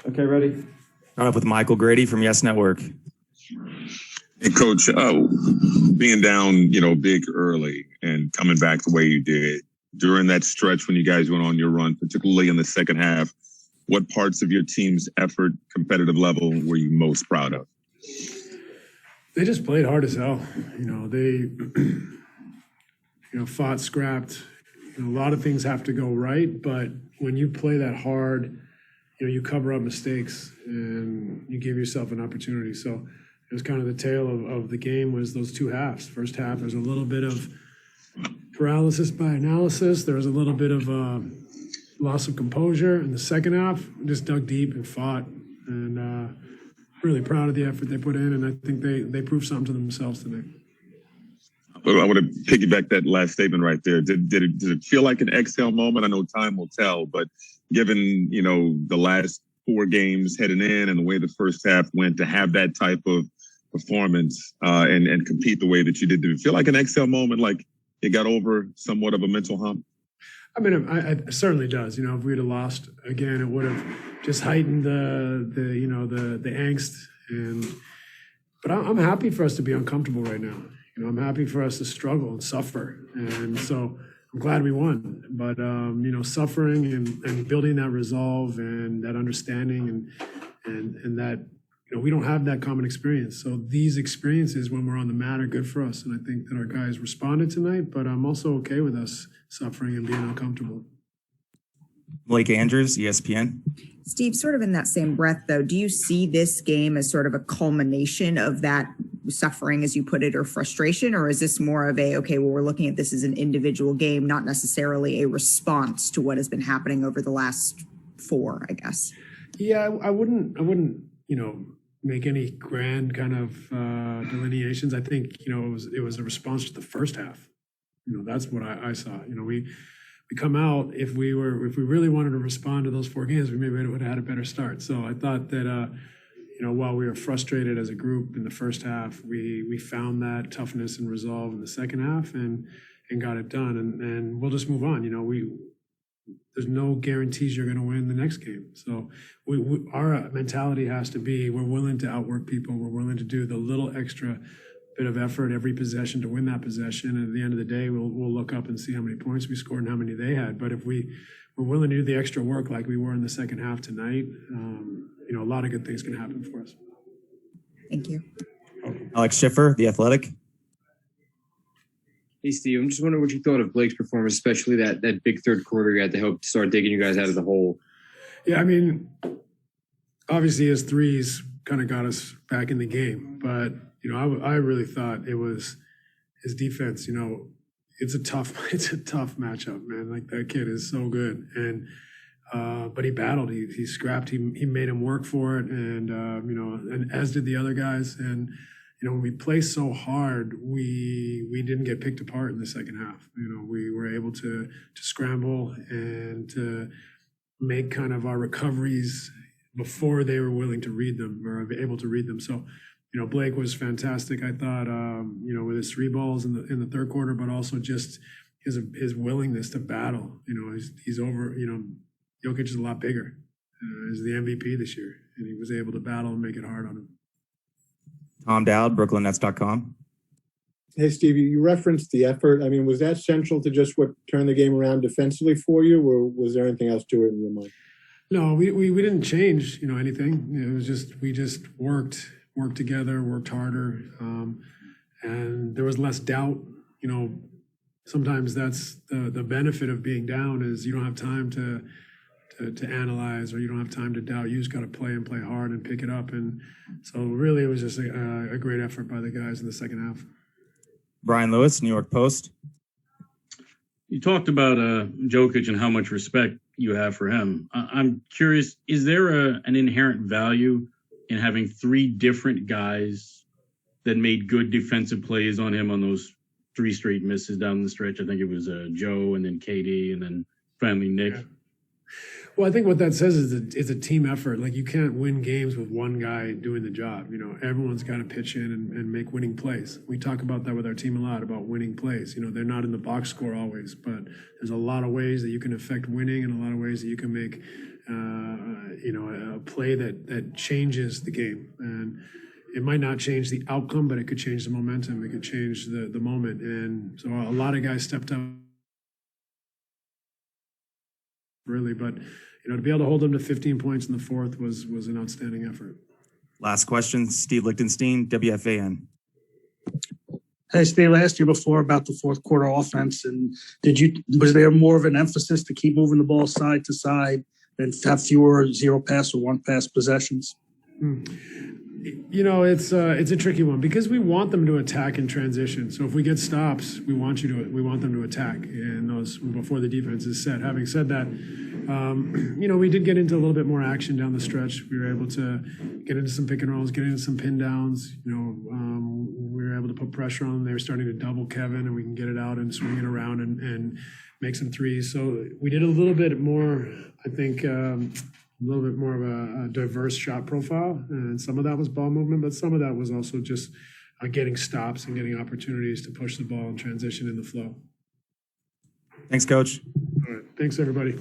Okay, ready? Start off with Michael Grady from Yes Network. Hey, Coach, being down, big early and coming back the way you did during that stretch when you guys went on your run, particularly in the second half, what parts of your team's effort, competitive level, were you most proud of? They just played hard as hell. They, fought, scrapped. A lot of things have to go right, but when you play that hard, you cover up mistakes and you give yourself an opportunity. So it was kind of the tale of the game was those two halves. First half, there's a little bit of paralysis by analysis. There was a little bit of loss of composure. In the second half, just dug deep and fought. And really proud of the effort they put in. And I think they proved something to themselves tonight. I want to piggyback that last statement right there. Did it feel like an exhale moment? I know time will tell, but given, the last 4 games heading in and the way the first half went, to have that type of performance and compete the way that you did it feel like an exhale moment, like it got over somewhat of a mental hump? I mean, it certainly does. If we'd have lost again, it would have just heightened the angst. But I'm happy for us to be uncomfortable right now. I'm happy for us to struggle and suffer. And so I'm glad we won. But, suffering and building that resolve and that understanding and that, we don't have that common experience. So these experiences when we're on the mat are good for us. And I think that our guys responded tonight, but I'm also okay with us suffering and being uncomfortable. Blake Andrews, ESPN. Steve, sort of in that same breath, though, do you see this game as sort of a culmination of that suffering, as you put it, or frustration? Or is this more of we're looking at this as an individual game, not necessarily a response to what has been happening over the last 4, I guess? Yeah, I wouldn't, make any grand kind of delineations. I think, it was a response to the first half. That's what I saw. We come out, if we really wanted to respond to those 4 games, we maybe would have had a better start. So I thought that, while we were frustrated as a group in the first half, we found that toughness and resolve in the second half and got it done. And we'll just move on. There's no guarantees you're going to win the next game. So our mentality has to be, we're willing to outwork people. We're willing to do the little extra bit of effort every possession to win that possession. And at the end of the day, we'll look up and see how many points we scored and how many they had. But if we're willing to do the extra work like we were in the second half tonight, a lot of good things can happen for us. Thank you. Alex Schiffer, The Athletic. Hey, Steve, I'm just wondering what you thought of Blake's performance, especially that big third quarter he had to help start digging you guys out of the hole. Yeah, I mean, obviously his threes kind of got us back in the game. But, I really thought it was his defense. It's a tough matchup, man. Like, that kid is so good. And but he battled, he scrapped, he made him work for it. And, and as did the other guys. And, when we play so hard, we didn't get picked apart in the second half. We were able to scramble and to make kind of our recoveries before they were willing to read them or able to read them. So, Blake was fantastic. I thought, with his 3 balls in the third quarter, but also just his willingness to battle. He's over. Jokic is a lot bigger. He's the MVP this year, and he was able to battle and make it hard on him. Tom Dowd, BrooklynNets.com. Hey, Steve, you referenced the effort. I mean, was that central to just what turned the game around defensively for you, or was there anything else to it in your mind? No, we didn't change, anything. It was just, we just worked together, worked harder, and there was less doubt. Sometimes that's the benefit of being down is you don't have time to analyze, or you don't have time to doubt. You just got to play and play hard and pick it up. And so really it was just a great effort by the guys in the second half. Brian Lewis, New York Post. You talked about Jokic and how much respect you have for him. I'm curious, is there an inherent value in having 3 different guys that made good defensive plays on him on those 3 straight misses down the stretch? I think it was Joe and then KD and then finally Nick. Yeah. Well, I think what that says is it's a team effort. Like, you can't win games with one guy doing the job. You know, everyone's got to pitch in and make winning plays. We talk about that with our team a lot, about winning plays. You know, they're not in the box score always, but there's a lot of ways that you can affect winning and a lot of ways that you can make, a play that changes the game. And it might not change the outcome, but it could change the momentum. It could change the moment. And so a lot of guys stepped up. Really, but to be able to hold them to 15 points in the fourth was an outstanding effort. Last question, Steve Lichtenstein, WFAN. Hey, Steve, I asked you before about the fourth quarter offense, and was there more of an emphasis to keep moving the ball side to side and have fewer 0-pass or 1-pass possessions? It's a tricky one because we want them to attack in transition. So if we get stops, we want them to attack, and those before the defense is set. Having said that, we did get into a little bit more action down the stretch. We were able to get into some pick and rolls, get into some pin downs. We were able to put pressure on them. They were starting to double Kevin, and we can get it out and swing it around and make some threes. So we did a little bit more, I think. A little bit more of a diverse shot profile, and some of that was ball movement, but some of that was also just getting stops and getting opportunities to push the ball and transition in the flow. Thanks, Coach. All right. Thanks, everybody.